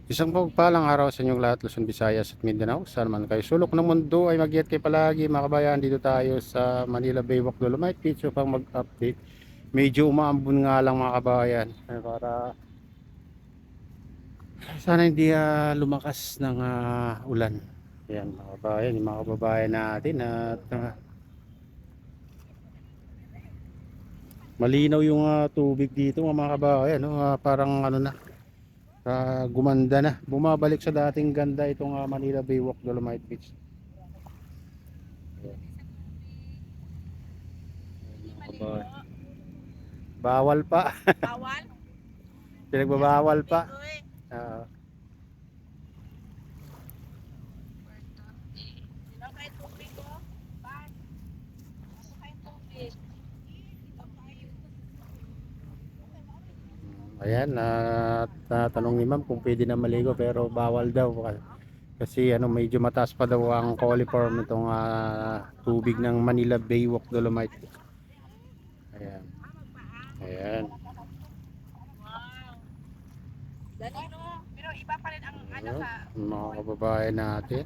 Isang pagpalang araw sa inyong lahat, Luzon, Visayas at Mindanao. Saan man kayo sulok ng mundo ay mag-ingat kayo palagi mga kabayan. Dito tayo sa Manila Baywalk Dolomite Beach upang mag-update. Medyo umaambon nga lang mga kabayan. Para sana hindi lumakas ng ulan. Ayan mga kabayan, yung mga kababayan natin at malinaw yung tubig dito mga kabayan. No? Parang ano na, gumanda na. Bumabalik sa dating ganda itong Manila Baywalk Dolomite Beach. Aba, bawal pa. Bawal? Pinagbabawal pa. Ah, Sino kayo tubig ko? Bad. Ano kayo tubig? ayan, tatanong ni ma'am kung pwede na maligo pero bawal daw kasi ano medyo mataas pa daw ang coliform nitong tubig ng Manila Baywalk Dolomite. Ayan. Ayan. Wow. Danilo, pero iba pa rin ang ano Ayan. sa Mga pool. kababayan natin.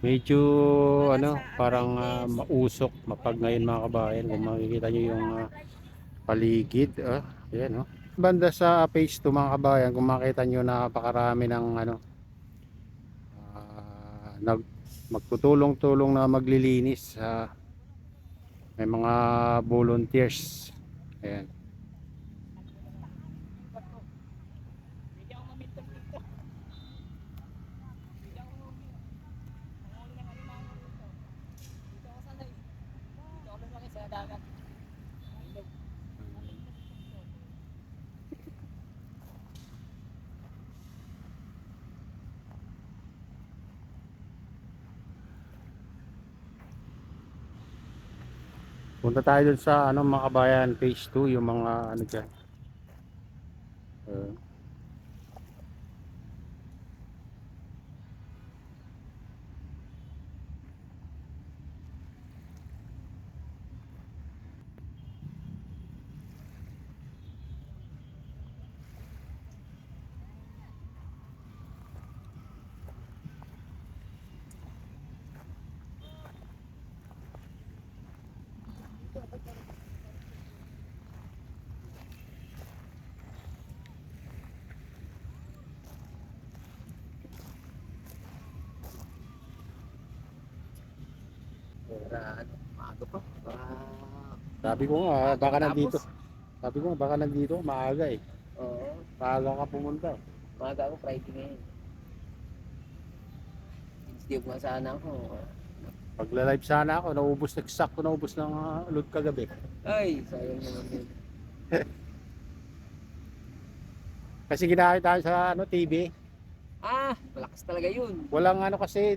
Medyo Para ano sa parang arthritis. mausok mapag ngayon mga kababayan kung makikita nyo yung paligid. Ayan, oh. Banda sa phase 2 mga kabayan, kung makita nyo napakarami ng ano magtutulong-tulong na maglilinis. May mga volunteers. Ayan. Hindi ako maminton dito. Hindi ako manguli ng alimango rito. Dito ako sanay. Dito ako lumaki sa dagat. Ilog. Punta tayo dun sa ano mga kabayan, phase 2 yung mga ano dyan. Uh, Maaga pa. sabi ko nga Maaga baka matapos. nandito. Sabi ko nga baka nandito maaga eh. Oo. Maaga ka pumunta eh. Maaga ako Friday ngayon. Wednesday ko nga sana ako. Pagla-live sana ako, naubos eksakto naubos ng load kagabi. Ay, sayang naman yun. Kasi ginamit tayo sa ano TV. Malakas talaga yun. Walang ano kasi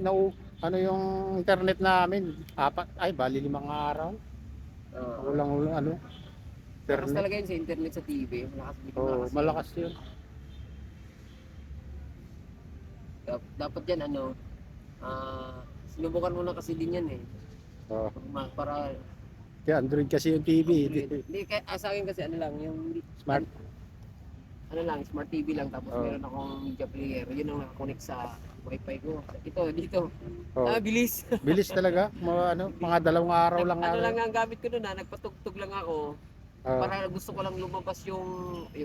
ano yung internet namin. Apat ay bali 5 araw. Oo. Walang ano Malakas internet. talaga yun sa internet sa TV. Malakas, hindi Oh, malakas yun. malakas 'yun. Dapat yan sinubukan mo na kasi din yan eh. Oh, Para kaya Android kasi yung TV. Android. Hindi, sa akin kasi ano lang, yung Smart. ano lang, smart TV lang tapos Oh. meron akong media player. Yun ang nakakonect sa wifi ko. Ito, dito. Oh. Bilis. Bilis talaga. Mga 2 araw lang Ano araw. lang ang gamit ko noon nagpatugtog lang ako. Oh. Para gusto ko lang lumabas yung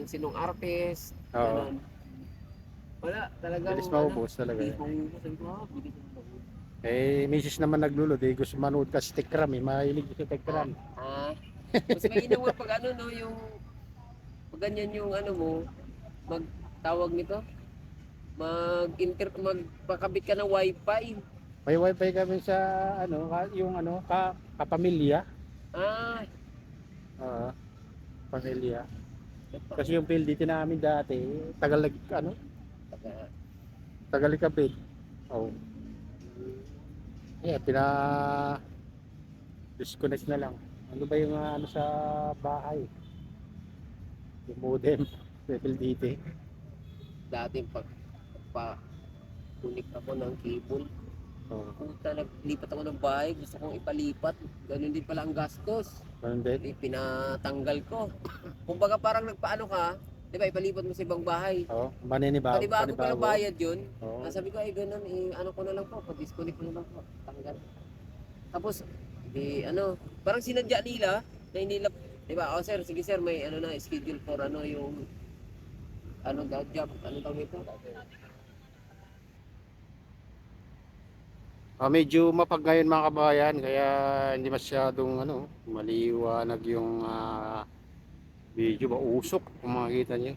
sinong artist, Oo. ganun. Wala, talagang Bilis maubos talaga bilis yan. maubos. Sabi ko, bilis maubos. Misis naman naglulod eh. Gusto manood ka sa Tekram eh. Mahilig sa Tekram. Ah, mas mainam nga pag ano no, yung pag ganyan yung ano mo, magtawag nito, magpakabit ka ng wifi. May wifi kami sa ano, yung ano, kapamilya. Ah, Oo, pamilya. Kasi yung PLDT namin dati, tagal ano, taga, tagal ikabit. Oh. Disconnect na lang. Ano ba yung ano sa bahay? Yung modem, PLDT. dati pag pa connect ako ng cable, Oh, Puta, naglipat ako ng bahay, gusto kong ipalipat. Ganun din pala ang gastos. ganun din. Hindi, pinatanggal ko. Kumbaga parang nagpaano ka, di ba, ipalipat mo sa ibang bahay. Oh, maninibago, Panibago pa ng panibago. bayad yun. Oh, Sabi ko, ganun, ano ko na lang po, disconnect ko na lang po, tanggal. Tapos, parang sinadya nila, na hindi nila, di ba, oh sir, sige sir, may ano na, schedule for yung, daw job, tawag ito? medyo mapag ngayon mga kabayan, kaya hindi masyadong maliwanag yung video ba usok kung makikita niyo.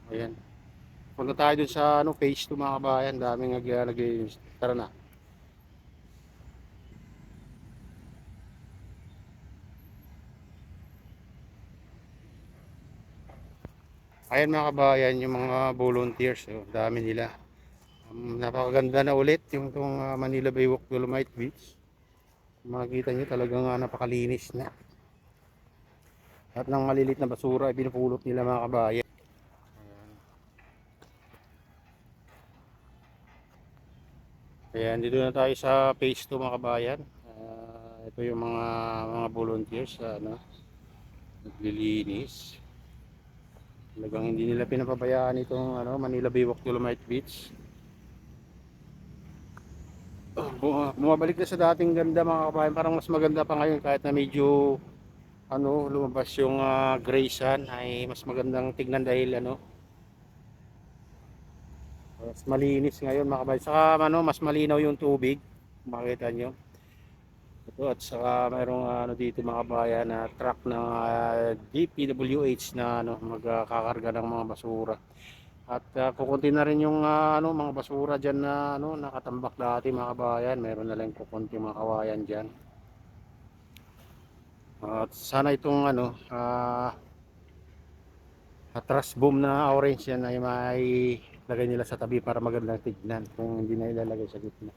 Ayan. Punta tayo dun sa phase 2 mga kabayan, daming tara na. Ayan mga kabayan, yung mga volunteers, dami nila. Napakaganda na ulit yung itong Manila Baywalk Dolomite Beach. Makikita nyo talagang napakalinis na. At ng malilit na basura ay pinupulot nila mga kabayan. Ayan, dito na tayo sa phase 2 mga kabayan. Ito yung mga volunteers naglilinis. Talagang hindi nila pinapabayaan itong Manila Baywalk Dolomite Beach. Bumabalik na sa dating ganda mga kabayan, parang mas maganda pa ngayon kahit na medyo lumabas yung gray sun, ay mas magandang tignan dahil mas malinis ngayon mga kabayan. Saka mas malinaw yung tubig, makita nyo ito. At saka mayroong dito mga kabayan na truck ng DPWH na magkakarga ng mga basura. At kukunti na rin yung mga basura dyan na nakatambak dati mga kabayan. Meron na lang kukunti mga kawayan dyan. At sana itong trash boom na orange yan ay may lagay nila sa tabi para magandang tignan kung hindi na ilalagay sa gitna.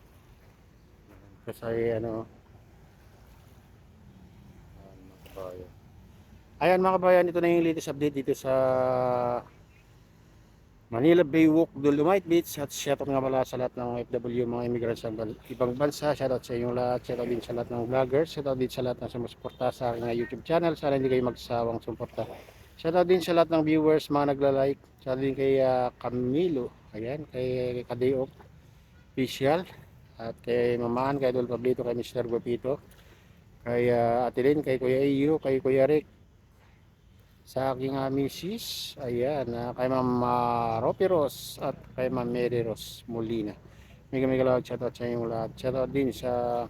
Kasi ayan mga kabayan, ito na yung latest update dito sa Manila Baywalk Dolomite Beach. At shoutout nga pala sa lahat ng OFW, mga immigrants sa ibang bansa. Shoutout sa inyong lahat, shoutout din sa lahat ng vloggers, shoutout din sa lahat ng sumusuporta sa aking YouTube channel. Sana hindi kayo magsawang suporta. Shoutout din sa lahat ng viewers, mga nagla-like. Shoutout din kay Camilo, ayan, kay Kadeok Official, at kay Mamaan, kay Idol Pablito, kay Mr. Gopito, kay Ate Lynn, kay Kuya Iyo, kay Kuya Rick, sa aking misis, ayan, kay Ma'am Ropi Ros, at kay Ma'am Mary Ros Molina. Mega lawag shoutout sa inyong lahat. Shoutout din sa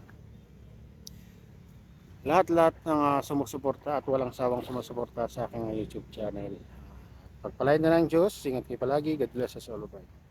lahat-lahat ng sumusuporta at walang sawang sumusuporta sa aking YouTube channel. Pagpalain na ng Diyos, ingat kayo palagi. God bless us all. Bye.